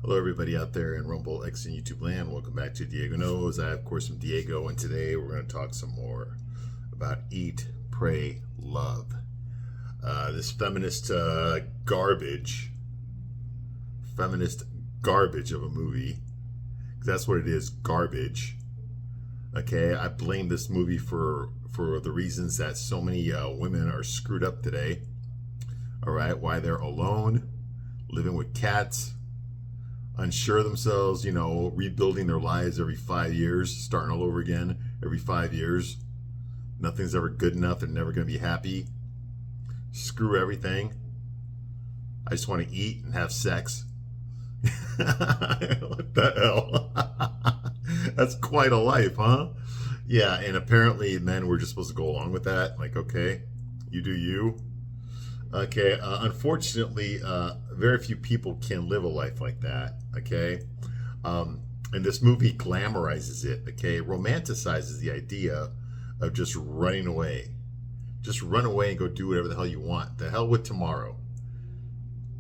Hello, everybody out there in Rumble, X, and YouTube land. Welcome back to Diego Knows. I, of course, am Diego, and today we're going to talk some more about Eat, Pray, Love. This feminist garbage of a movie. That's what it is, garbage. Okay, I blame this movie for the reasons that so many women are screwed up today. All right, why they're alone, living with cats, unsure of themselves, rebuilding their lives every 5 years, starting all over again every 5 years. Nothing's ever good enough. They're never going to be happy. Screw everything. I just want to eat and have sex. What the hell? That's quite a life, huh? Yeah, and apparently men were just supposed to go along with that. Like, okay, you do you. Okay, unfortunately, very few people can live a life like that. Okay, and this movie glamorizes it. Okay, romanticizes the idea of just running away. Just run away and go do whatever the hell you want. The hell with tomorrow.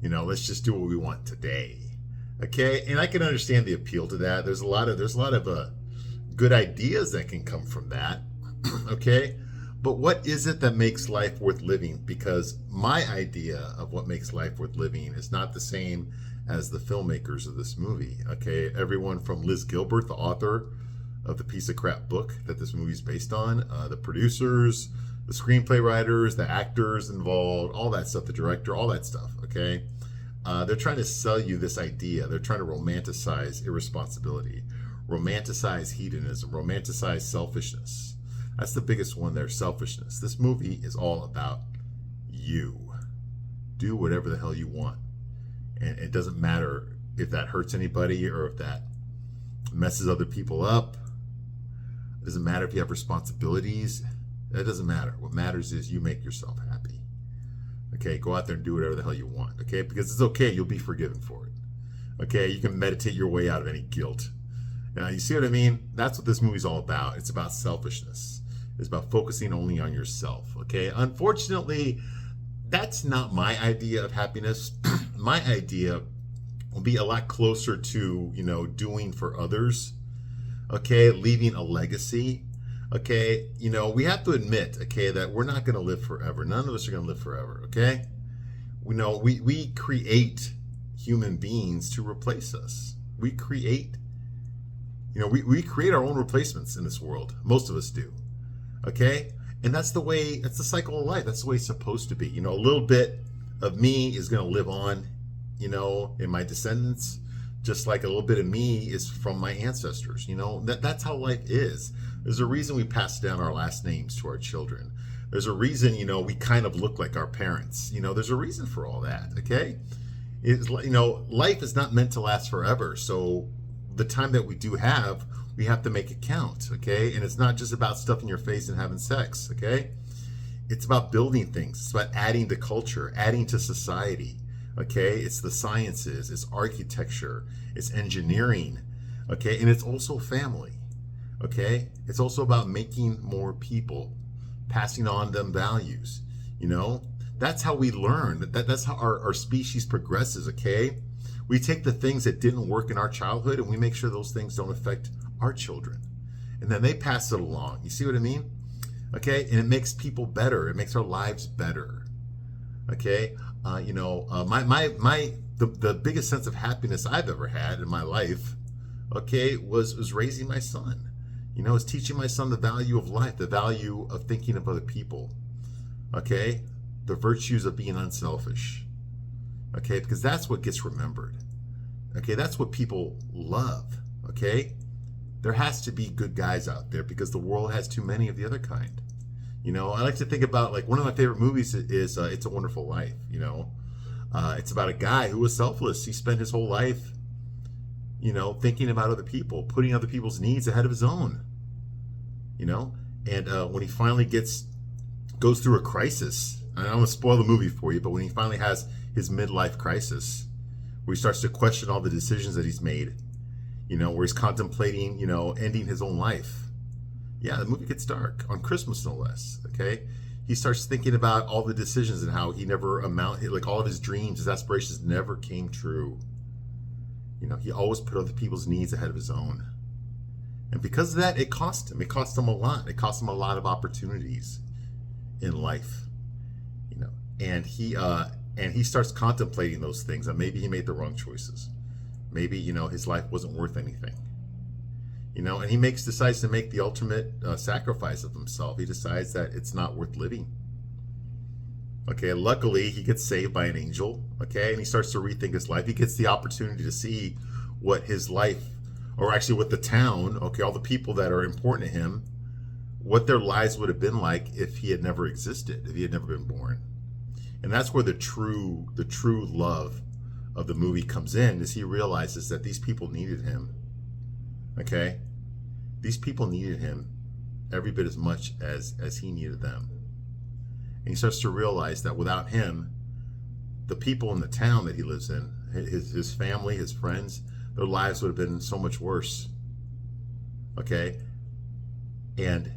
Let's just do what we want today. Okay, and I can understand the appeal to that. There's a lot of good ideas that can come from that. Okay. But what is it that makes life worth living? Because my idea of what makes life worth living is not the same as the filmmakers of this movie. Okay, everyone from Liz Gilbert, the author of the piece of crap book that this movie is based on, the producers, the screenplay writers, the actors involved, all that stuff, the director, all that stuff. Okay, they're trying to sell you this idea. They're trying to romanticize irresponsibility, romanticize hedonism, romanticize selfishness. That's the biggest one there, selfishness. This movie is all about you. Do whatever the hell you want. And it doesn't matter if that hurts anybody or if that messes other people up. It doesn't matter if you have responsibilities. That doesn't matter. What matters is you make yourself happy. Okay, go out there and do whatever the hell you want. Okay, because it's okay. You'll be forgiven for it. Okay, you can meditate your way out of any guilt. Now, you see what I mean? That's what this movie's all about. It's about selfishness. It's about focusing only on yourself. Okay. Unfortunately, that's not my idea of happiness. My idea will be a lot closer to, doing for others. Okay. Leaving a legacy. Okay. We have to admit, okay, that we're not going to live forever. None of us are going to live forever. Okay. We create human beings to replace us. We create our own replacements in this world. Most of us do. Okay? And that's the cycle of life. That's the way it's supposed to be. A little bit of me is going to live on, in my descendants, just like a little bit of me is from my ancestors. That's how life is. There's a reason we pass down our last names to our children. There's a reason, we kind of look like our parents. There's a reason for all that. Okay? Life is not meant to last forever. So the time that we do have, we have to make it count, okay? And it's not just about stuffing your face and having sex, okay? It's about building things. It's about adding to culture, adding to society, okay? It's the sciences, it's architecture, it's engineering, okay? And it's also family, okay? It's also about making more people, passing on them values, That's how we learn. That's how our species progresses, okay? We take the things that didn't work in our childhood and we make sure those things don't affect our children. And then they pass it along. You see what I mean? Okay? And it makes people better. It makes our lives better. Okay? The biggest sense of happiness I've ever had in my life, okay, was raising my son. Was teaching my son the value of life, the value of thinking of other people. Okay? The virtues of being unselfish. Okay, because that's what gets remembered. Okay, that's what people love. Okay, there has to be good guys out there because the world has too many of the other kind. I like to think about, like, one of my favorite movies is It's a Wonderful Life. It's about a guy who was selfless. He spent his whole life, thinking about other people, putting other people's needs ahead of his own. And when he finally goes through a crisis, I don't want to spoil the movie for you, but when he finally has his midlife crisis, where he starts to question all the decisions that he's made, where he's contemplating, ending his own life. Yeah, the movie gets dark, on Christmas no less, okay? He starts thinking about all the decisions and how he never all of his dreams, his aspirations never came true. You know, he always put other people's needs ahead of his own. And because of that, it cost him. It cost him a lot. It cost him a lot of opportunities in life. You know, and he starts contemplating those things. And maybe he made the wrong choices. Maybe, you know, his life wasn't worth anything. You know, and he decides to make the ultimate sacrifice of himself. He decides that it's not worth living. Okay, luckily he gets saved by an angel. Okay, and he starts to rethink his life. He gets the opportunity to see what his life, or actually what the town, okay, all the people that are important to him, what their lives would have been like if he had never existed, if he had never been born. And that's where the true love of the movie comes in, is he realizes that these people needed him. Okay, these people needed him every bit as much as he needed them. And he starts to realize that without him, the people in the town that he lives in, his family, his friends, their lives would have been so much worse. Okay, and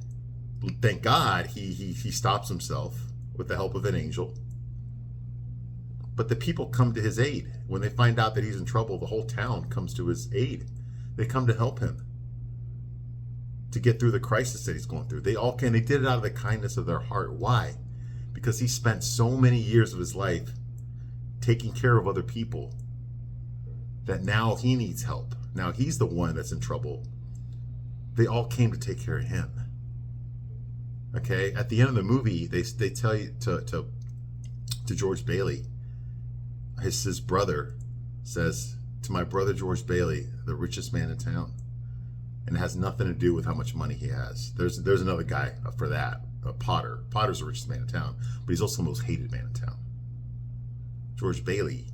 thank God he stops himself with the help of an angel. But the people come to his aid. When they find out that he's in trouble, the whole town comes to his aid. They come to help him to get through the crisis that he's going through. They all can. They did it out of the kindness of their heart. Why? Because he spent so many years of his life taking care of other people that now he needs help. Now he's the one that's in trouble. They all came to take care of him. Okay? At the end of the movie, they tell you to George Bailey, his brother says, "To my brother George Bailey, the richest man in town." And it has nothing to do with how much money he has. There's another guy for that, Potter. Potter's the richest man in town, but he's also the most hated man in town. George Bailey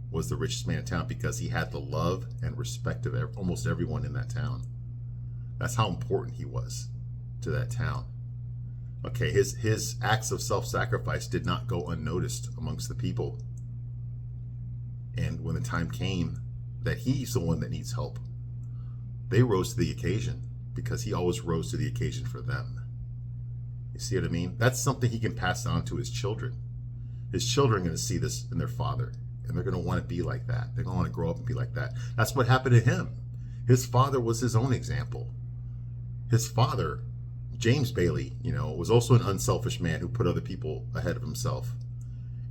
was the richest man in town because he had the love and respect of almost everyone in that town. That's how important he was to that town. Okay, his acts of self-sacrifice did not go unnoticed amongst the people. And when the time came that he's the one that needs help, they rose to the occasion, because he always rose to the occasion for them. You see what I mean? That's something he can pass on to his children. His children are going to see this in their father, and they're going to want to be like that. They're going to want to grow up and be like that. That's what happened to him. His father was his own example. His father, James Bailey, you know, was also an unselfish man who put other people ahead of himself.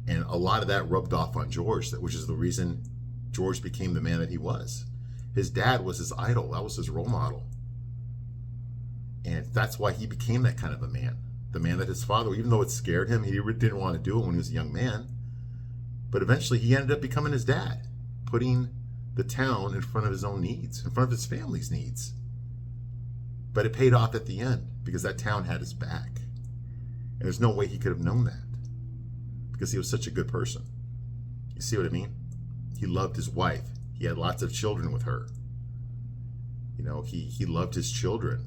And a lot of that rubbed off on George, which is the reason George became the man that he was. His dad was his idol. That was his role model. And that's why he became that kind of a man. The man that his father, even though it scared him, he didn't want to do it when he was a young man. But eventually he ended up becoming his dad, putting the town in front of his own needs, in front of his family's needs. But it paid off at the end, because that town had his back. And there's no way he could have known that, because he was such a good person. You see what I mean? He loved his wife. He had lots of children with her. You know, he loved his children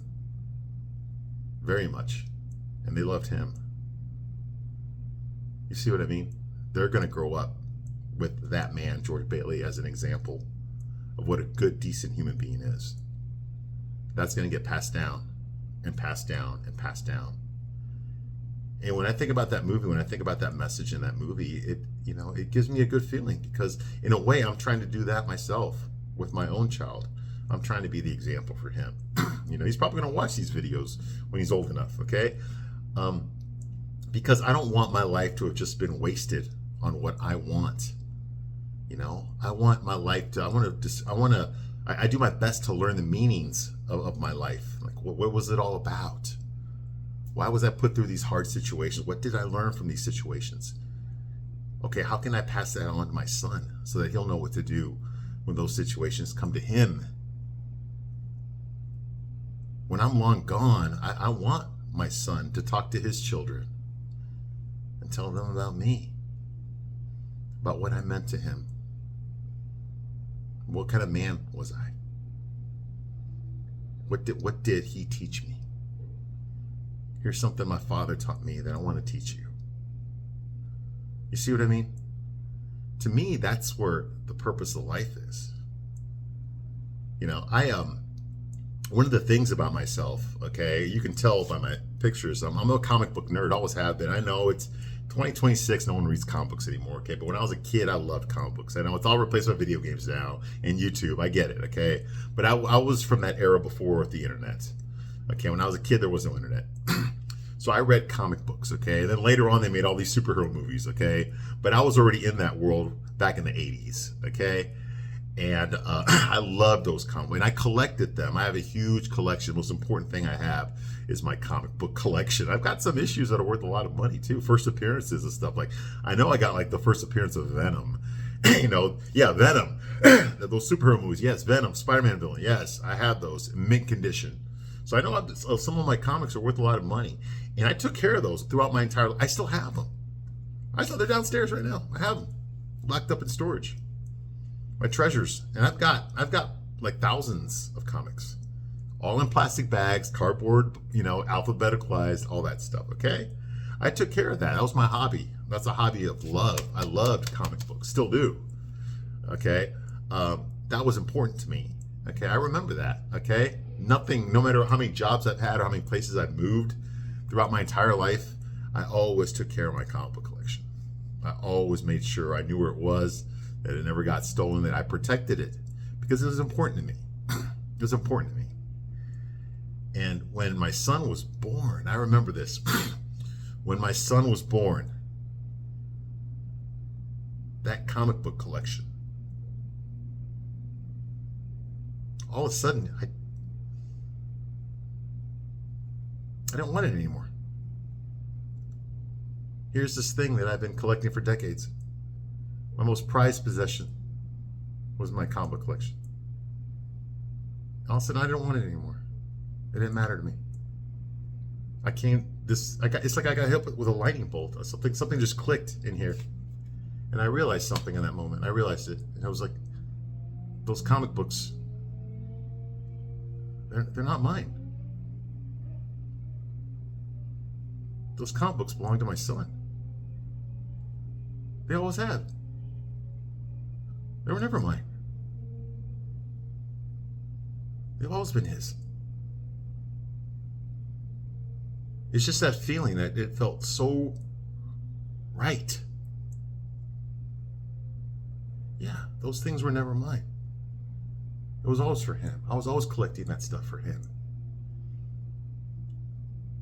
very much, and they loved him. You see what I mean? They're going to grow up with that man, George Bailey, as an example of what a good, decent human being is. That's going to get passed down and passed down and passed down. And when I think about that movie, when I think about that message in that movie, it gives me a good feeling, because in a way I'm trying to do that myself with my own child. I'm trying to be the example for him. You know, he's probably going to watch these videos when he's old enough, okay? Because I don't want my life to have just been wasted on what I want. You know, I want my life to, I do my best to learn the meanings of my life. Like, what was it all about? Why was I put through these hard situations? What did I learn from these situations? Okay, how can I pass that on to my son so that he'll know what to do when those situations come to him? When I'm long gone, I want my son to talk to his children and tell them about me, about what I meant to him. What kind of man was I? What did he teach me? Here's something my father taught me that I want to teach you. You see what I mean? To me, that's where the purpose of life is. You know, one of the things about myself, okay, you can tell by my pictures, I'm a comic book nerd, always have been. I know it's 2026, no one reads comic books anymore, okay? But when I was a kid, I loved comic books. I know it's all replaced by video games now and YouTube. I get it, okay? But I was from that era before the internet. Okay, when I was a kid, there was no internet. So I read comic books, okay? And then later on, they made all these superhero movies, okay? But I was already in that world back in the 80s, okay? And I loved those comics. And I collected them. I have a huge collection. The most important thing I have is my comic book collection. I've got some issues that are worth a lot of money, too. First appearances and stuff. Like, I know I got, like, the first appearance of Venom. Venom. Those superhero movies. Yes, Venom, Spider-Man villain. Yes, I have those in mint condition. So I know some of my comics are worth a lot of money. And I took care of those throughout my entire life. I still have them. They're downstairs right now. I have them locked up in storage. My treasures. And I've got like thousands of comics. All in plastic bags, cardboard, alphabeticalized, all that stuff, okay? I took care of that. That was my hobby. That's a hobby of love. I loved comic books. Still do. Okay? That was important to me. Okay? I remember that. Okay? Nothing, no matter how many jobs I've had or how many places I've moved throughout my entire life, I always took care of my comic book collection. I always made sure I knew where it was, that it never got stolen, that I protected it because it was important to me. It was important to me. And when my son was born, I remember this. When my son was born, that comic book collection, all of a sudden, I don't want it anymore. Here's this thing that I've been collecting for decades. My most prized possession was my comic book collection. All of a sudden, I don't want it anymore. It didn't matter to me. It's like I got hit with a lightning bolt. Something just clicked in here. And I realized something in that moment. I realized it. And I was like, those comic books, they're not mine. Those comic books belong to my son. They always have. They were never mine. They've always been his. It's just that feeling that it felt so right. Yeah, those things were never mine. It was always for him. I was always collecting that stuff for him.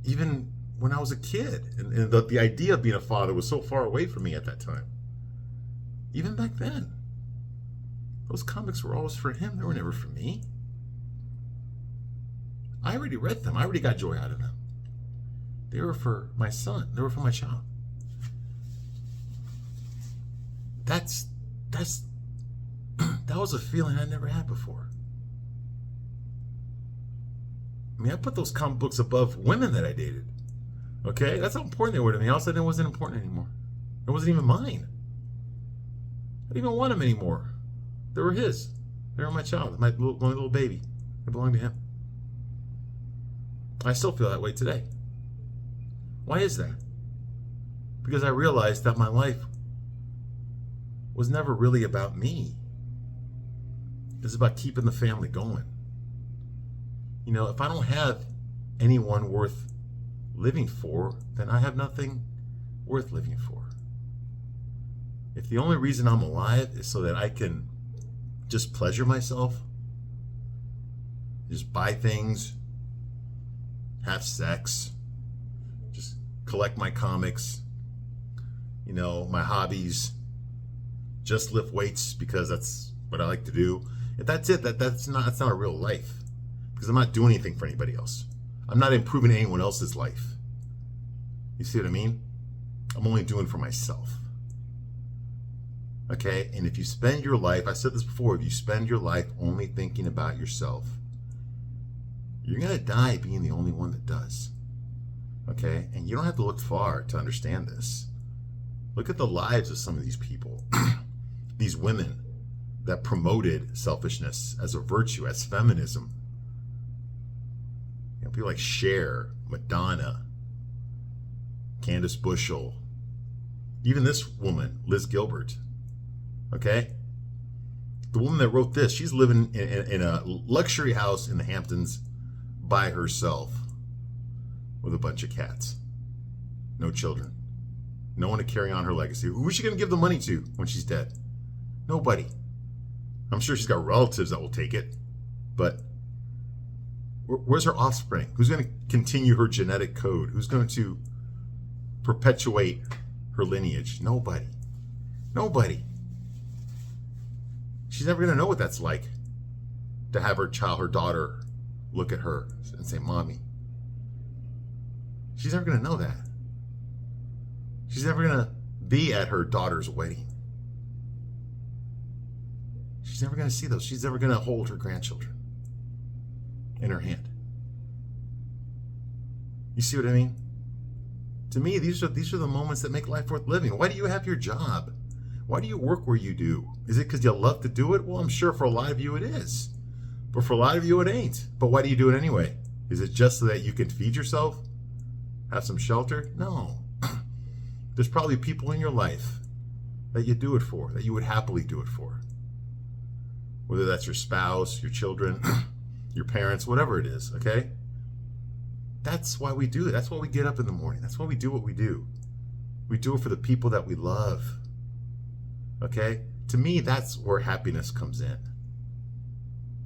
Even when I was a kid, and the idea of being a father was so far away from me at that time. Even back then, those comics were always for him. They were never for me. I already read them. I already got joy out of them. They were for my son. They were for my child. That was a feeling I never had before. I mean, I put those comic books above women that I dated. Okay? That's how important they were to me. All of a sudden, it wasn't important anymore. It wasn't even mine. I didn't even want them anymore. They were his. They were my child, my little baby. They belonged to him. I still feel that way today. Why is that? Because I realized that my life was never really about me. It's about keeping the family going. If I don't have anyone worth living for, then I have nothing worth living for. If the only reason I'm alive is so that I can just pleasure myself, just buy things, have sex, just collect my comics, my hobbies, just lift weights because that's what I like to do. If that's it, that's not a real life, because I'm not doing anything for anybody else. I'm not improving anyone else's life. You see what I mean? I'm only doing for myself. Okay? And if you spend your life, I said this before, if you spend your life only thinking about yourself, you're going to die being the only one that does. Okay? And you don't have to look far to understand this. Look at the lives of some of these people. These women that promoted selfishness as a virtue, as feminism. People like Cher, Madonna, Candace Bushel, even this woman, Liz Gilbert. Okay? The woman that wrote this, she's living in a luxury house in the Hamptons by herself with a bunch of cats. No children. No one to carry on her legacy. Who's she going to give the money to when she's dead? Nobody. I'm sure she's got relatives that will take it, but where's her offspring? Who's going to continue her genetic code? Who's going to perpetuate her lineage? Nobody. Nobody. She's never going to know what that's like to have her child, her daughter, look at her and say, Mommy. She's never going to know that. She's never going to be at her daughter's wedding. She's never going to see those. She's never going to hold her grandchildren in her hand. You see what I mean? To me, these are the moments that make life worth living. Why do you have your job? Why do you work where you do? Is it because you love to do it? Well, I'm sure for a lot of you it is. But for a lot of you it ain't. But why do you do it anyway? Is it just so that you can feed yourself? Have some shelter? No. There's probably people in your life that you do it for, that you would happily do it for. Whether that's your spouse, your children, your parents, whatever it is, okay? That's why we do it. That's why we get up in the morning. That's why we do what we do. We do it for the people that we love. Okay? To me, that's where happiness comes in.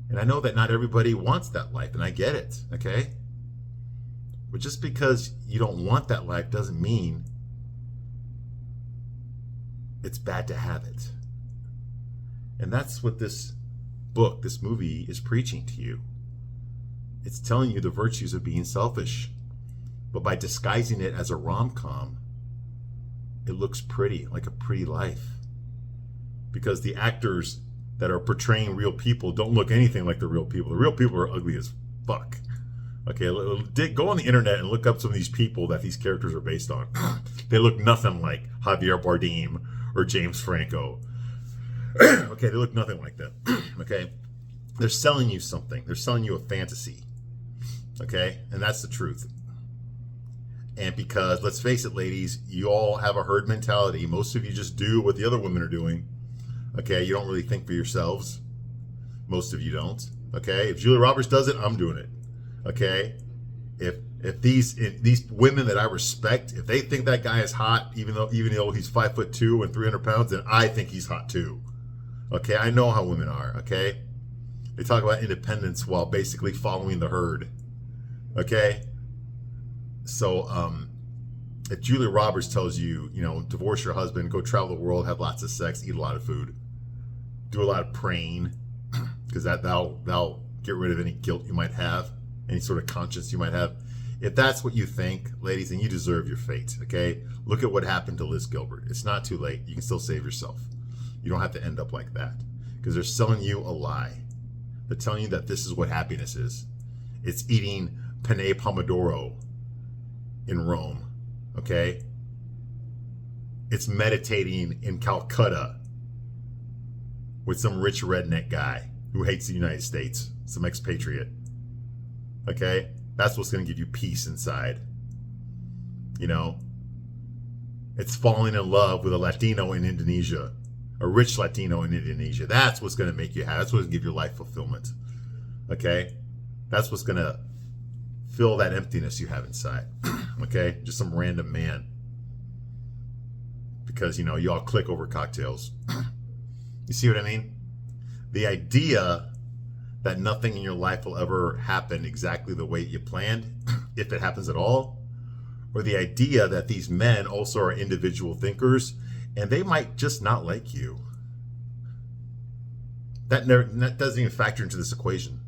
And I know that not everybody wants that life, and I get it, okay? But just because you don't want that life doesn't mean it's bad to have it. And that's what this book, this movie, is preaching to you. It's telling you the virtues of being selfish. But by disguising it as a rom-com, it looks pretty, like a pretty life. Because the actors that are portraying real people don't look anything like the real people. The real people are ugly as fuck. Okay, go on the internet and look up some of these people that these characters are based on. They look nothing like Javier Bardem or James Franco. Okay, they look nothing like them. Okay, they're selling you something. They're selling you a fantasy. Okay, and that's the truth. And because, let's face it, ladies, you all have a herd mentality. Most of you just do what the other women are doing. Okay, you don't really think for yourselves. Most of you don't. Okay, if Julia Roberts does it, I'm doing it. Okay, if these women that I respect, if they think that guy is hot, even though he's 5'2" and 300 pounds, then I think he's hot too. Okay, I know how women are. Okay, they talk about independence while basically following the herd. Okay, so if Julia Roberts tells you, divorce your husband, go travel the world, have lots of sex, eat a lot of food, do a lot of praying, because that'll get rid of any guilt you might have, any sort of conscience you might have. If that's what you think, ladies, then you deserve your fate, okay? Look at what happened to Liz Gilbert. It's not too late. You can still save yourself. You don't have to end up like that, because they're selling you a lie. They're telling you that this is what happiness is. It's eating penne pomodoro in Rome, okay? It's meditating in Calcutta with some rich redneck guy who hates the United States, some expatriate, okay? That's what's going to give you peace inside. It's falling in love with a Latino in Indonesia, a rich Latino in Indonesia. That's what's going to make you happy. That's what's going to give your life fulfillment, okay? That's what's going to fill that emptiness you have inside, okay? Just some random man. Because, you all click over cocktails. You see what I mean? The idea that nothing in your life will ever happen exactly the way you planned, if it happens at all, or the idea that these men also are individual thinkers and they might just not like you. That doesn't even factor into this equation.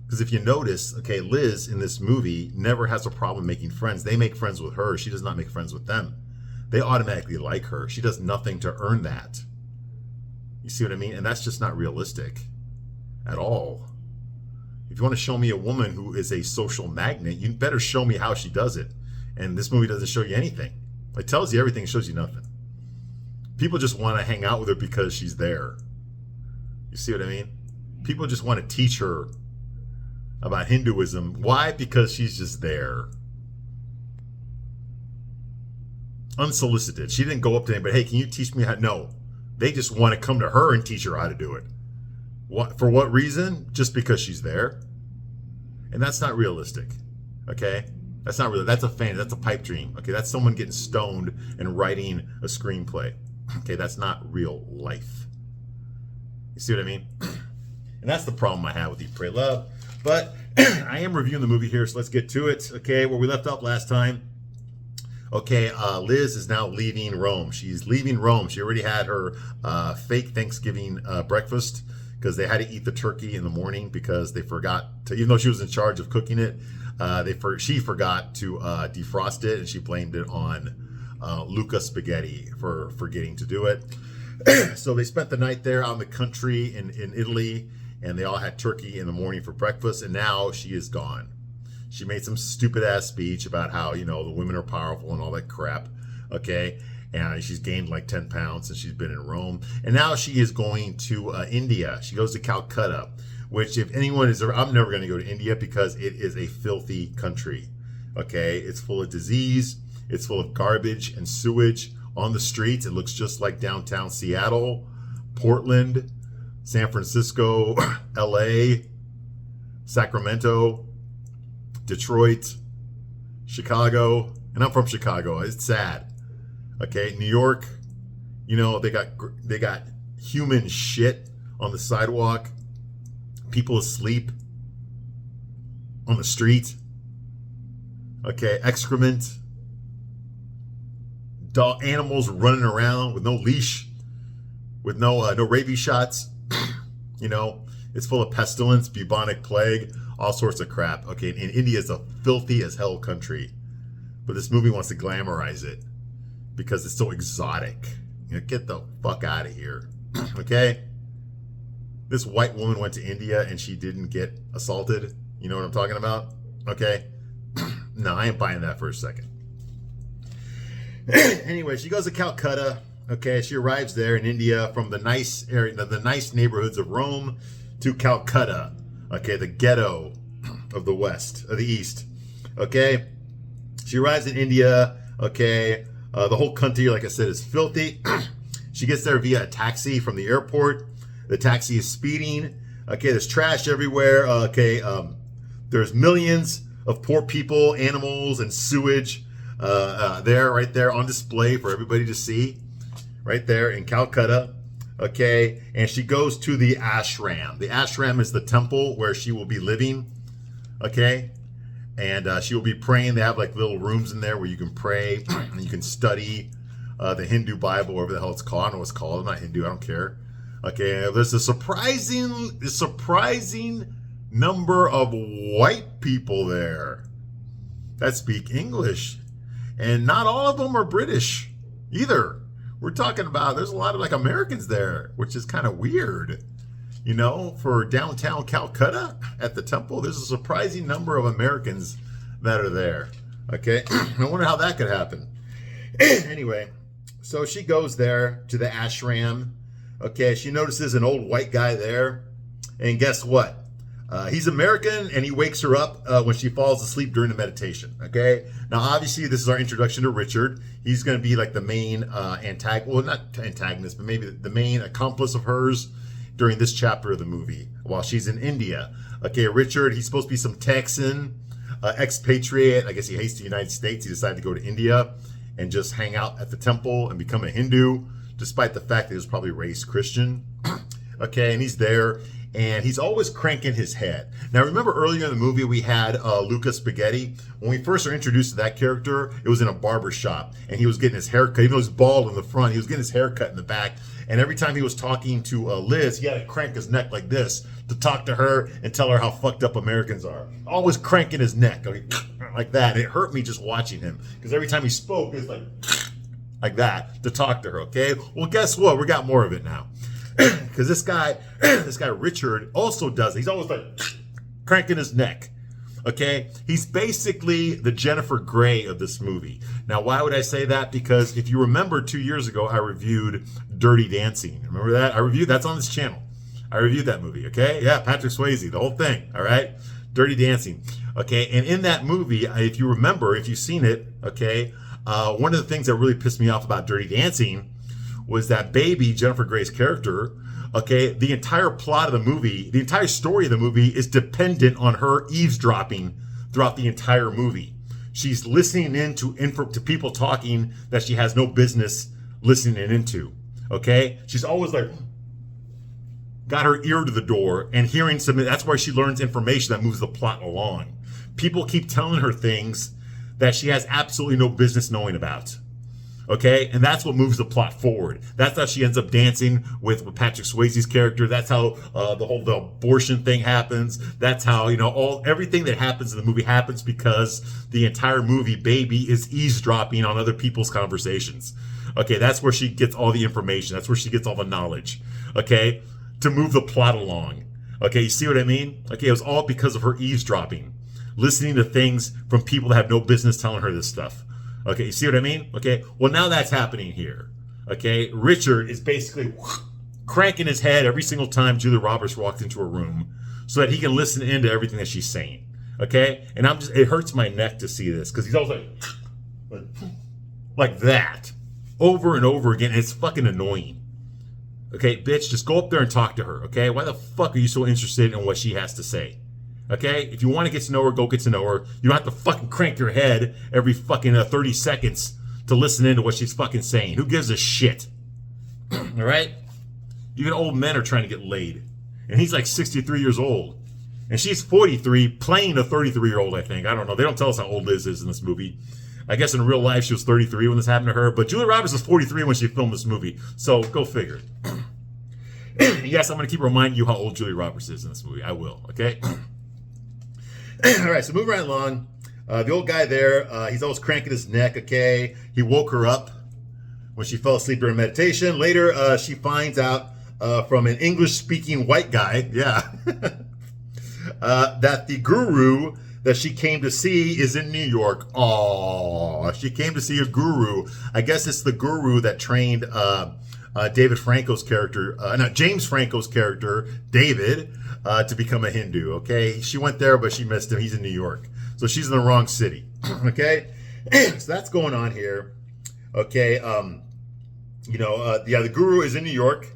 Because if you notice, okay, Liz in this movie never has a problem making friends. They make friends with her. She does not make friends with them. They automatically like her. She does nothing to earn that. You see what I mean? And that's just not realistic at all. If you want to show me a woman who is a social magnet, you better show me how she does it. And this movie doesn't show you anything. It tells you everything, it shows you nothing. People just want to hang out with her because she's there. You see what I mean? People just want to teach her about Hinduism. Why? Because she's just there. Unsolicited. She didn't go up to anybody, hey, can you teach me how? No. They just want to come to her and teach her how to do it. What, for what reason? Just because she's there. And that's not realistic. Okay? That's not really, that's a fan, that's a pipe dream. Okay, that's someone getting stoned and writing a screenplay. Okay, that's not real life. You see what I mean? And that's the problem I have with Eat, Pray, Love. But I am reviewing the movie here, so let's get to it. Okay, where we left off last time. Okay, Liz is now leaving Rome. She's leaving Rome. She already had her fake Thanksgiving breakfast because they had to eat the turkey in the morning because they forgot to, even though she was in charge of cooking it, she forgot to defrost it, and she blamed it on Luca Spaghetti for forgetting to do it. So they spent the night there out in the country in Italy, and they all had turkey in the morning for breakfast, and now she is gone. She made some stupid ass speech about how, you know, the women are powerful and all that crap. Okay. And she's gained like 10 pounds since she's been in Rome. And now she is going to India. She goes to Calcutta, which if anyone is, I'm never going to go to India because it is a filthy country. Okay. It's full of disease. It's full of garbage and sewage on the streets. It looks just like downtown Seattle, Portland, San Francisco, LA, Sacramento, Detroit, Chicago, and I'm from Chicago. It's sad. Okay, New York, you know, they got human shit on the sidewalk, people asleep on the street. Okay, excrement, animals running around with no leash, with no rabies shots. You know, it's full of pestilence, bubonic plague, all sorts of crap. Okay, and India is a filthy as hell country, but this movie wants to glamorize it because it's so exotic. You know, get the fuck out of here. Okay, this white woman went to India and she didn't get assaulted. You know what I'm talking about? Okay, no, I ain't buying that for a second. Anyway, she goes to Calcutta. Okay, she arrives there in India from the nice area, the nice neighborhoods of Rome to Calcutta. Okay, the ghetto of the west, of the east. Okay, she arrives in India. Okay, the whole country, like I said, is filthy. She gets there via a taxi from the airport. The taxi is speeding. Okay, there's trash everywhere. Okay, there's millions of poor people, animals, and sewage right there on display for everybody to see. Right there in Calcutta. Okay, and she goes to the ashram. The ashram is the temple where she will be living. Okay, and she will be praying. They have like little rooms in there where you can pray and you can study the Hindu Bible, whatever the hell it's called. I don't know what it's called. I'm not Hindu. I don't care. Okay, there's a surprising number of white people there that speak English, and not all of them are British either. We're talking about, there's a lot of like Americans there, which is kind of weird. You know, for downtown Calcutta at the temple, there's a surprising number of Americans that are there. Okay, I wonder how that could happen. Anyway, so she goes there to the ashram. Okay, she notices an old white guy there. And guess what? He's American, and he wakes her up when she falls asleep during the meditation. Okay, now obviously this is our introduction to Richard. He's going to be like the main antagonist, well, not antagonist, but maybe the main accomplice of hers during this chapter of the movie while she's in India. Okay, Richard, he's supposed to be some Texan expatriate. I guess he hates the United States. He decided to go to India and just hang out at the temple and become a Hindu, despite the fact that he was probably raised Christian. Okay, and he's there. And he's always cranking his head. Now, remember earlier in the movie, we had Luca Spaghetti. When we first were introduced to that character, it was in a barber shop. And he was getting his hair cut. Even though he's bald in the front, he was getting his hair cut in the back. And every time he was talking to Liz, he had to crank his neck like this to talk to her and tell her how fucked up Americans are. Always cranking his neck like that. It hurt me just watching him. Because every time he spoke, it was like that to talk to her, okay? Well, guess what? We got more of it now. Because this guy Richard also does it. He's always like cranking his neck. Okay, he's basically the Jennifer Grey of this movie. Now, why would I say that? Because if you remember 2 years ago, I reviewed Dirty Dancing. Remember that? That's on this channel. I reviewed that movie. Okay, yeah, Patrick Swayze, the whole thing. All right, Dirty Dancing. Okay, and in that movie, if you remember, if you've seen it, okay, one of the things that really pissed me off about Dirty Dancing was that baby, Jennifer Grey's character, okay, the entire plot of the movie, the entire story of the movie is dependent on her eavesdropping throughout the entire movie. She's listening in to people talking that she has no business listening into. Okay? She's always like, got her ear to the door and hearing something. That's where she learns information that moves the plot along. People keep telling her things that she has absolutely no business knowing about. Okay? And that's what moves the plot forward. That's how she ends up dancing with Patrick Swayze's character. That's how the abortion thing happens. That's how, everything that happens in the movie happens because the entire movie, Baby, is eavesdropping on other people's conversations. Okay? That's where she gets all the information. That's where she gets all the knowledge. Okay? To move the plot along. Okay? You see what I mean? Okay? It was all because of her eavesdropping. Listening to things from people that have no business telling her this stuff. Okay, you see what I mean? Okay, well, now that's happening here. Okay, Richard is basically cranking his head every single time Julia Roberts walks into a room so that he can listen into everything that she's saying. Okay, and it hurts my neck to see this because he's always like that over and over again. And it's fucking annoying. Okay, bitch, just go up there and talk to her. Okay, why the fuck are you so interested in what she has to say? Okay? If you want to get to know her, go get to know her. You don't have to fucking crank your head every fucking 30 seconds to listen into what she's fucking saying. Who gives a shit? All right? Even old men are trying to get laid. And he's like 63 years old. And she's 43, playing a 33-year-old, I think. I don't know. They don't tell us how old Liz is in this movie. I guess in real life she was 33 when this happened to her. But Julia Roberts was 43 when she filmed this movie. So go figure. Yes, I'm going to keep reminding you how old Julia Roberts is in this movie. I will, okay? All right, so moving right along. The old guy there, he's always cranking his neck, okay? He woke her up when she fell asleep during meditation. Later, she finds out from an English-speaking white guy, that the guru that she came to see is in New York. Oh, she came to see a guru. I guess it's the guru that trained James Franco's character, David, to become a Hindu, okay? She went there, but she missed him. He's in New York. So she's in the wrong city, okay? So that's going on here, okay? The guru is in New York.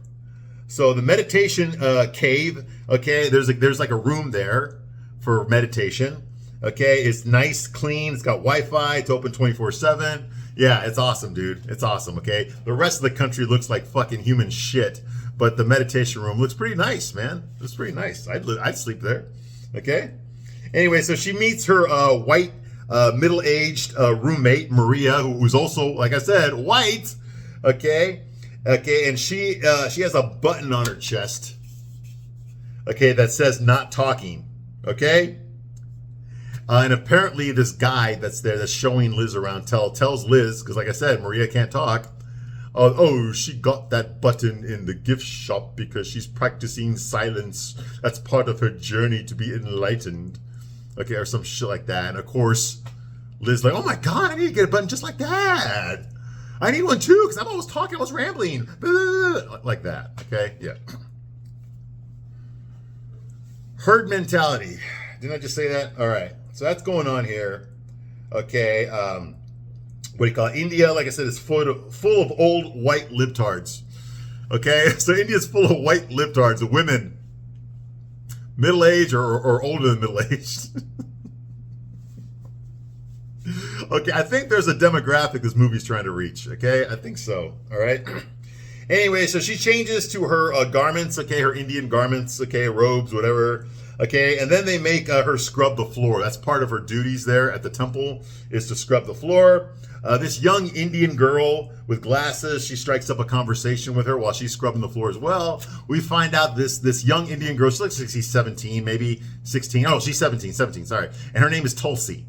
So the meditation cave, okay, there's like a room there for meditation, okay? It's nice, clean, it's got Wi-Fi, it's open 24/7. Yeah, it's awesome, dude. It's awesome, okay? The rest of the country looks like fucking human shit, but the meditation room looks pretty nice, man. It's pretty nice. I'd sleep there, okay? Anyway, so she meets her white, middle-aged roommate, Maria, who's also, like I said, white, okay? Okay, and she has a button on her chest, okay, that says "not talking," okay? And apparently this guy that's there that's showing Liz around tells Liz, because like I said, Maria can't talk, she got that button in the gift shop because she's practicing silence. That's part of her journey to be enlightened. Okay, or some shit like that. And of course, Liz like, oh my God, I need to get a button just like that. I need one too, because I'm always talking, I was rambling. Like that, okay? Yeah. Herd mentality. Didn't I just say that? All right. So that's going on here. Okay. What do you call it? India, like I said, is full of old white libtards. Okay. So India's full of white libtards, of women, middle-aged or older than middle-aged. Okay. I think there's a demographic this movie's trying to reach. Okay. I think so. All right. Anyway, so she changes to her garments. Okay. Her Indian garments. Okay. Robes, whatever. Okay, and then they make her scrub the floor. That's part of her duties there at the temple, is to scrub the floor. This young Indian girl with glasses, she strikes up a conversation with her while she's scrubbing the floor as well. We find out this young Indian girl, she looks like she's 17, maybe 16. Oh, she's 17, sorry. And her name is Tulsi.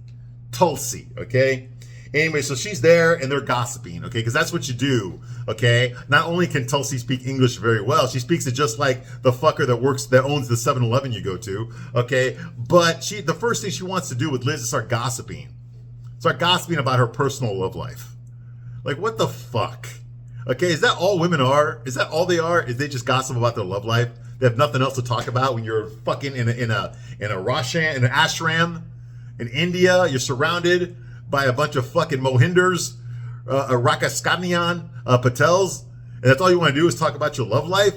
Tulsi, okay? Anyway, so she's there and they're gossiping, okay? Because that's what you do, okay? Not only can Tulsi speak English very well, she speaks it just like the fucker that owns the 7-Eleven you go to, okay? But the first thing she wants to do with Liz is start gossiping. Start gossiping about her personal love life. Like, what the fuck? Okay, is that all women are? Is that all they are? Is they just gossip about their love life? They have nothing else to talk about when you're fucking in an ashram in India. You're surrounded by a bunch of fucking Mohinders, Rakasthanian Patels, and that's all you want to do is talk about your love life,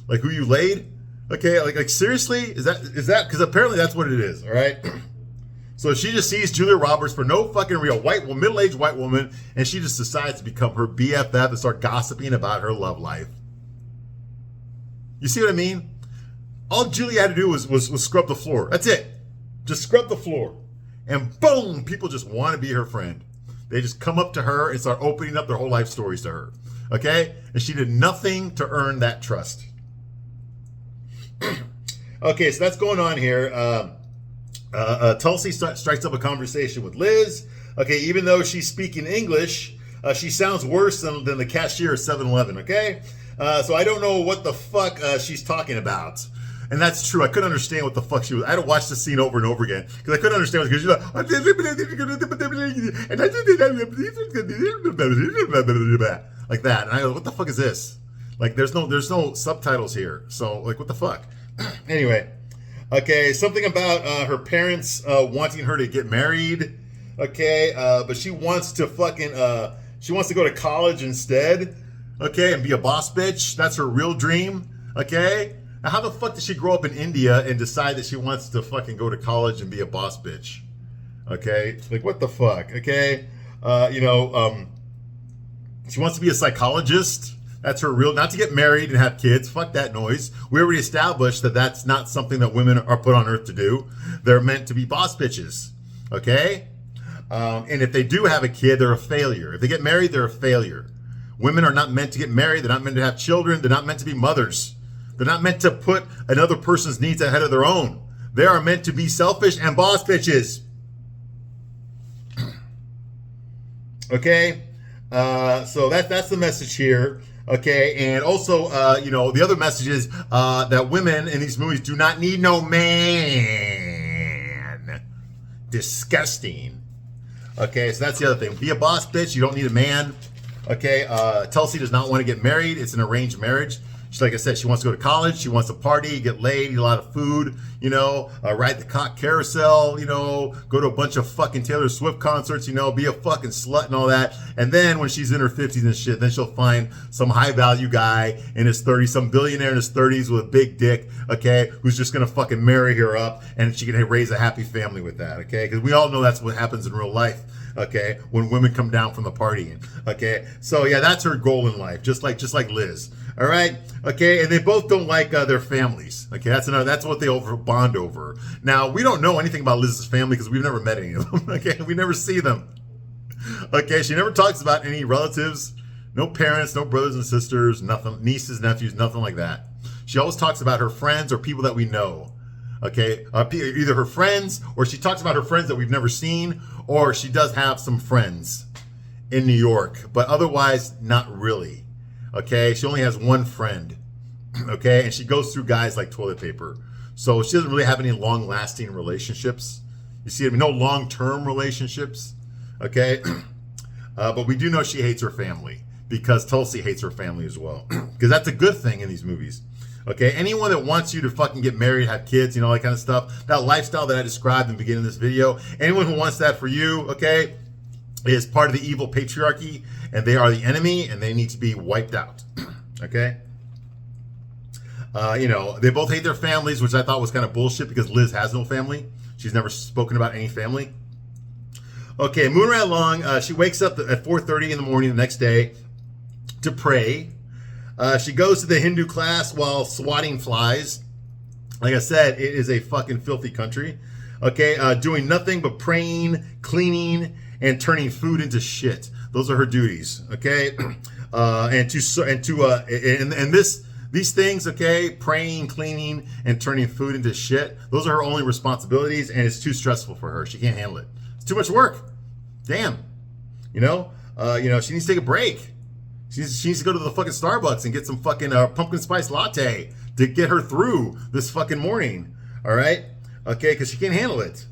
like who you laid. Okay, like seriously, is that? Because apparently that's what it is. All right. So she just sees Julia Roberts for no fucking real middle-aged white woman, and she just decides to become her BFF and start gossiping about her love life. You see what I mean? All Julia had to do was scrub the floor. That's it. Just scrub the floor. And boom, people just want to be her friend. They just come up to her and start opening up their whole life stories to her. Okay? And she did nothing to earn that trust. Okay, so that's going on here. Tulsi strikes up a conversation with Liz. Okay, even though she's speaking English, she sounds worse than the cashier at 7-Eleven, okay? So I don't know what the fuck she's talking about. And that's true. I couldn't understand what the fuck she was. I had to watch the scene over and over again because I couldn't understand because she's like, like that. And I go, what the fuck is this? Like, there's no subtitles here. So, like, what the fuck? Anyway, okay, something about her parents wanting her to get married. Okay, but she wants to she wants to go to college instead. Okay, and be a boss bitch. That's her real dream. Okay. Now, how the fuck did she grow up in India and decide that she wants to fucking go to college and be a boss bitch? Okay, like what the fuck? Okay, she wants to be a psychologist. That's her real, not to get married and have kids. Fuck that noise. We already established that that's not something that women are put on earth to do. They're meant to be boss bitches. Okay, and if they do have a kid, they're a failure. If they get married, they're a failure. Women are not meant to get married. They're not meant to have children. They're not meant to be mothers. They're not meant to put another person's needs ahead of their own. They are meant to be selfish and boss bitches. Okay? So that's the message here. Okay? And also, the other message is that women in these movies do not need no man. Disgusting. Okay? So that's the other thing. Be a boss bitch. You don't need a man. Okay? Tulsi does not want to get married. It's an arranged marriage. Like I said, she wants to go to college. She wants to party, get laid, eat a lot of food, ride the cock carousel, go to a bunch of fucking Taylor Swift concerts, be a fucking slut and all that. And then when she's in her 50s and shit, then she'll find some high value guy in his 30s, some billionaire in his 30s with a big dick, okay, who's just going to fucking marry her up and she can raise a happy family with that, okay? Because we all know that's what happens in real life. Okay, when women come down from the partying. Okay, so yeah, that's her goal in life, just like Liz. All right, okay, and they both don't like their families. Okay, that's what they bond over. Now we don't know anything about Liz's family because we've never met any of them. Okay, we never see them. Okay, she never talks about any relatives, no parents, no brothers and sisters, nothing, nieces, nephews, nothing like that. She always talks about her friends or people that we know. Okay, either her friends or she talks about her friends that we've never seen, or she does have some friends in New York, but otherwise not really. Okay, she only has one friend. Okay, and she goes through guys like toilet paper. So she doesn't really have any long-lasting relationships. You see, no long-term relationships. Okay, but we do know she hates her family because Tulsi hates her family as well. Because that's a good thing in these movies. Okay, anyone that wants you to fucking get married, have kids, that kind of stuff, that lifestyle that I described in the beginning of this video, anyone who wants that for you, okay, is part of the evil patriarchy, and they are the enemy, and they need to be wiped out. Okay? They both hate their families, which I thought was kind of bullshit because Liz has no family. She's never spoken about any family. Okay, moving right along, she wakes up at 4:30 in the morning the next day to pray. She goes to the Hindu class while swatting flies. Like I said, it is a fucking filthy country. Okay, doing nothing but praying, cleaning, and turning food into shit. Those are her duties. Okay, these things. Okay, praying, cleaning, and turning food into shit. Those are her only responsibilities, and it's too stressful for her. She can't handle it. It's too much work. Damn. She needs to take a break. She needs to go to the fucking Starbucks and get some fucking pumpkin spice latte to get her through this fucking morning. All right? Okay, because she can't handle it.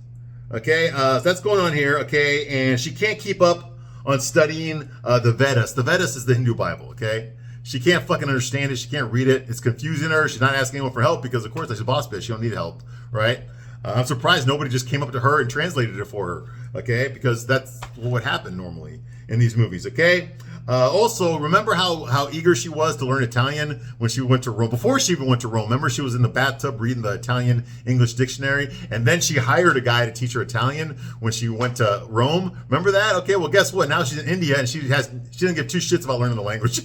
Okay, so that's going on here. Okay, and she can't keep up on studying the Vedas. The Vedas is the Hindu Bible. Okay, she can't fucking understand it. She can't read it. It's confusing her. She's not asking anyone for help because, of course, she's a boss bitch. She don't need help, right? I'm surprised nobody just came up to her and translated it for her. Okay, because that's what would happen normally in these movies. Okay. Also, remember how eager she was to learn Italian when she went to Rome? Before she even went to Rome, remember she was in the bathtub reading the Italian English dictionary, and then she hired a guy to teach her Italian when she went to Rome. Remember that? Okay, well, guess what? Now she's in India and she doesn't give two shits about learning the language.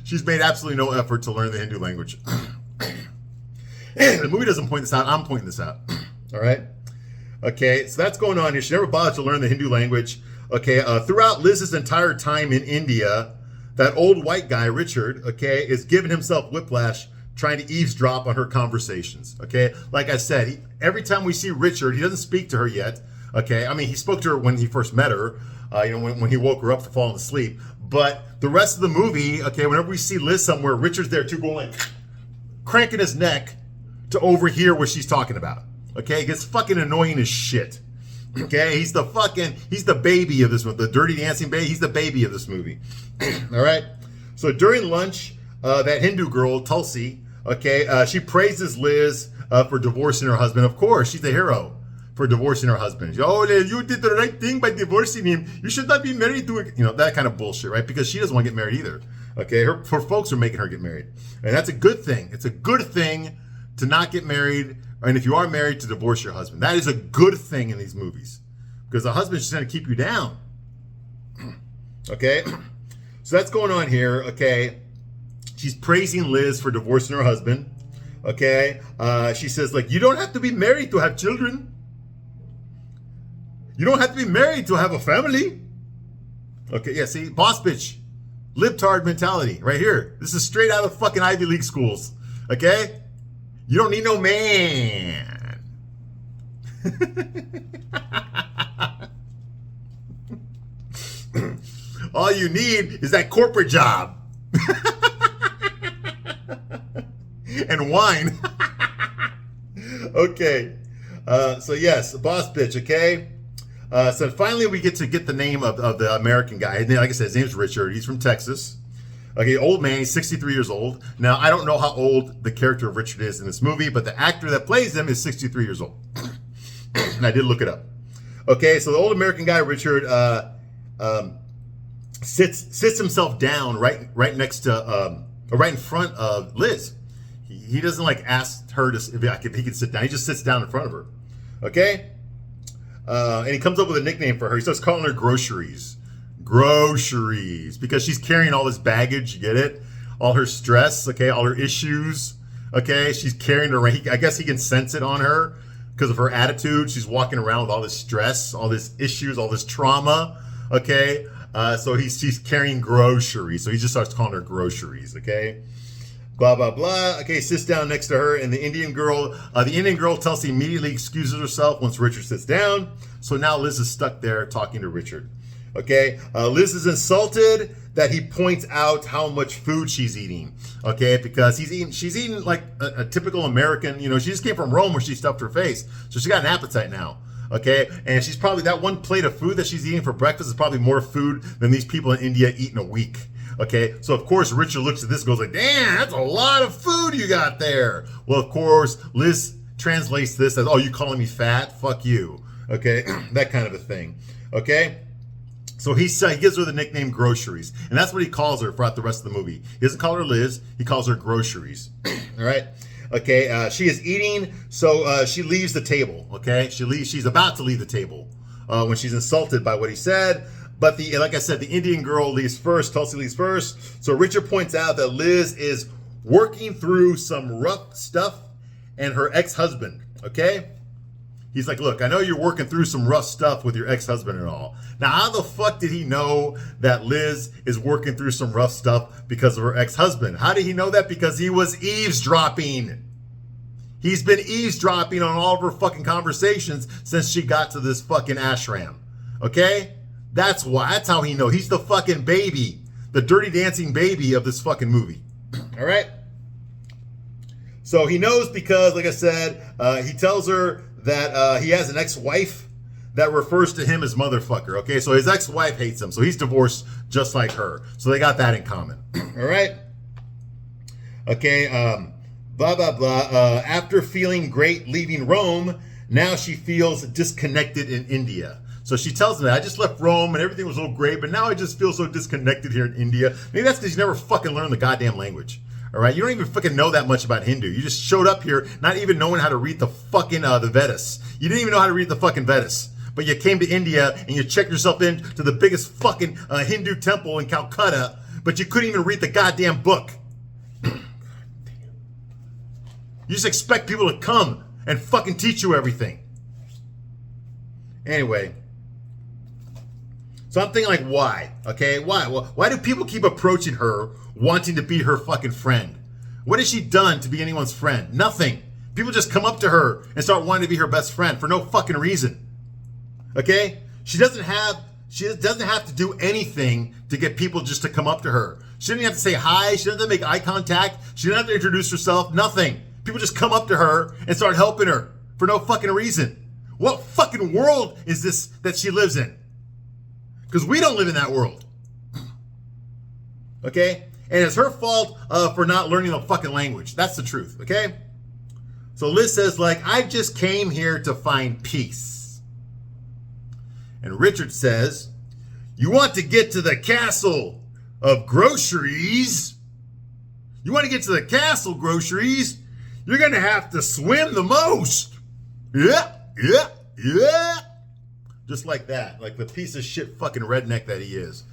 She's made absolutely no effort to learn the Hindu language. The movie doesn't point this out. I'm pointing this out. All right. Okay, so that's going on here. She never bothered to learn the Hindu language. Okay, throughout Liz's entire time in India, that old white guy, Richard, okay, is giving himself whiplash trying to eavesdrop on her conversations. Okay, like I said, every time we see Richard, he doesn't speak to her yet. Okay, I mean, he spoke to her when he first met her, when he woke her up for falling asleep. But the rest of the movie, okay, whenever we see Liz somewhere, Richard's there too, going like, cranking his neck to overhear what she's talking about. Okay, it gets fucking annoying as shit. Okay, he's the baby of this movie, the Dirty Dancing baby. He's the baby of this movie. All right. So during lunch, that Hindu girl Tulsi, okay, she praises Liz for divorcing her husband. Of course, she's the hero for divorcing her husband. Oh, you did the right thing by divorcing him. You should not be married to that kind of bullshit, right? Because she doesn't want to get married either. Okay, her folks are making her get married, and that's a good thing. It's a good thing to not get married, and if you are married, to divorce your husband. That is a good thing in these movies, because the husband's just going to keep you down. Okay, so that's going on here. Okay, she's praising Liz for divorcing her husband. Okay, she says, like, you don't have to be married to have children. You don't have to be married to have a family. Okay, yeah, see, boss bitch, libtard mentality right here. This is straight out of fucking Ivy League schools. Okay, you don't need no man. All you need is that corporate job. And wine. Okay. So yes, boss bitch, okay? So finally we get the name of the American guy. Like I said, his name's Richard. He's from Texas. Okay, old man, he's 63 years old. Now, I don't know how old the character of Richard is in this movie, but the actor that plays him is 63 years old. And I did look it up. Okay, so the old American guy, Richard, sits himself down right next to, right in front of Liz. He doesn't like ask her if he can sit down. He just sits down in front of her. Okay? And he comes up with a nickname for her. He starts calling her Groceries. Groceries, because she's carrying all this baggage, you get it? All her stress, okay, all her issues, okay? She's carrying her, I guess he can sense it on her because of her attitude. She's walking around with all this stress, all this issues, all this trauma, okay? So she's carrying groceries, so he just starts calling her Groceries, okay? Blah, blah, blah. Okay, sits down next to her, and the Indian girl tells him immediately excuses herself once Richard sits down. So now Liz is stuck there talking to Richard. Okay, Liz is insulted that he points out how much food she's eating. Okay, because she's eating like a typical American. She just came from Rome where she stuffed her face, so she got an appetite now. Okay, and she's probably, that one plate of food that she's eating for breakfast is probably more food than these people in India eat in a week. Okay, so of course Richard looks at this and goes like, damn, that's a lot of food you got there. Well, of course, Liz translates this as, oh, you calling me fat? Fuck you. Okay, that kind of a thing. Okay. So he gives her the nickname Groceries, and that's what he calls her throughout the rest of the movie. He doesn't call her Liz, he calls her Groceries. All right? Okay, she is eating, so she leaves the table, okay? She's about to leave the table when she's insulted by what he said, but like I said, the Indian girl leaves first, Tulsi leaves first, so Richard points out that Liz is working through some rough stuff and her ex-husband, okay? He's like, look, I know you're working through some rough stuff with your ex-husband and all. Now, how the fuck did he know that Liz is working through some rough stuff because of her ex-husband? How did he know that? Because he was eavesdropping. He's been eavesdropping on all of her fucking conversations since she got to this fucking ashram. Okay? That's why. That's how he knows. He's the fucking baby. The Dirty Dancing baby of this fucking movie. All right? So he knows because, like I said, he tells her that he has an ex-wife that refers to him as motherfucker. Okay, so his ex-wife hates him, so he's divorced just like her. So they got that in common. All right. Okay. Blah blah blah. After feeling great leaving Rome, now she feels disconnected in India. So she tells me, I just left Rome and everything was all great, but now I just feel so disconnected here in India. Maybe that's because you never fucking learned the goddamn language. All right, you don't even fucking know that much about Hindu. You just showed up here not even knowing how to read the fucking the Vedas. You didn't even know how to read the fucking Vedas. But you came to India and you checked yourself in to the biggest fucking Hindu temple in Calcutta, but you couldn't even read the goddamn book. You just expect people to come and fucking teach you everything. Anyway. So I'm thinking like, why? Okay, why? Well, why do people keep approaching her wanting to be her fucking friend? What has she done to be anyone's friend? Nothing. People just come up to her and start wanting to be her best friend for no fucking reason. Okay? She doesn't have to do anything to get people just to come up to her. She doesn't have to say hi. She doesn't have to make eye contact. She doesn't have to introduce herself. Nothing. People just come up to her and start helping her for no fucking reason. What fucking world is this that she lives in? Because we don't live in that world. Okay? And it's her fault for not learning the fucking language. That's the truth. Okay? So Liz says, like, I just came here to find peace. And Richard says, you want to get to the castle of groceries? You want to get to the castle groceries? You're going to have to swim the most. Yeah. Just like that. Like the piece of shit fucking redneck that he is.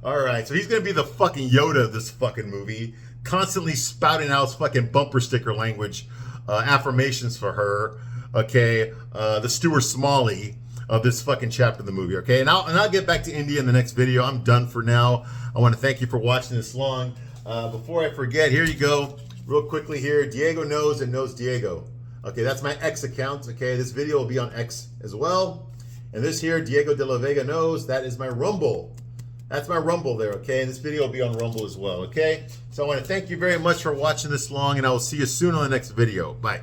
All right, so he's going to be the fucking Yoda of this fucking movie. Constantly spouting out his fucking bumper sticker language. Affirmations for her. Okay. The Stuart Smalley of this fucking chapter of the movie. Okay. And I'll get back to India in the next video. I'm done for now. I want to thank you for watching this long. Before I forget, here you go. Real quickly here. Diego knows and knows Diego. Okay, that's my X account. Okay, this video will be on X as well. And this here, Diego de la Vega knows, that is my Rumble. That's my Rumble there, okay? And this video will be on Rumble as well, okay? So I want to thank you very much for watching this long, and I will see you soon on the next video. Bye.